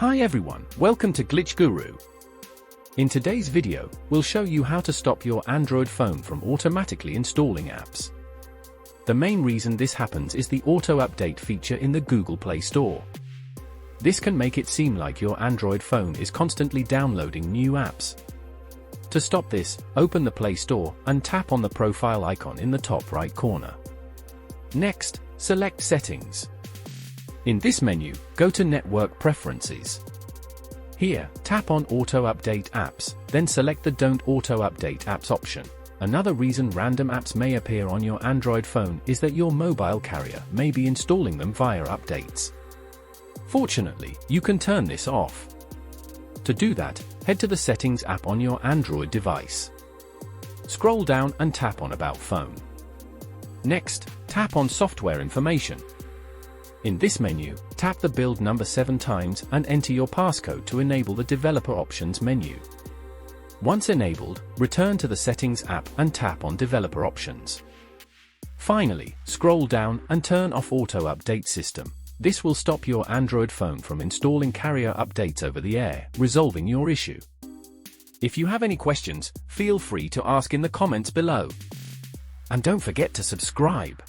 Hi everyone, welcome to Glitch Guru. In today's video, we'll show you how to stop your Android phone from automatically installing apps. The main reason this happens is the auto-update feature in the Google Play Store. This can make it seem like your Android phone is constantly downloading new apps. To stop this, open the Play Store and tap on the profile icon in the top right corner. Next, select Settings. In this menu, go to Network Preferences. Here, tap on Auto Update Apps, then select the Don't Auto Update Apps option. Another reason random apps may appear on your Android phone is that your mobile carrier may be installing them via updates. Fortunately, you can turn this off. To do that, head to the Settings app on your Android device. Scroll down and tap on About Phone. Next, tap on Software Information. In this menu, tap the build number 7 times and enter your passcode to enable the Developer Options menu. Once enabled, return to the Settings app and tap on Developer Options. Finally, scroll down and turn off Auto Update System. This will stop your Android phone from installing carrier updates over the air, resolving your issue. If you have any questions, feel free to ask in the comments below. And don't forget to subscribe.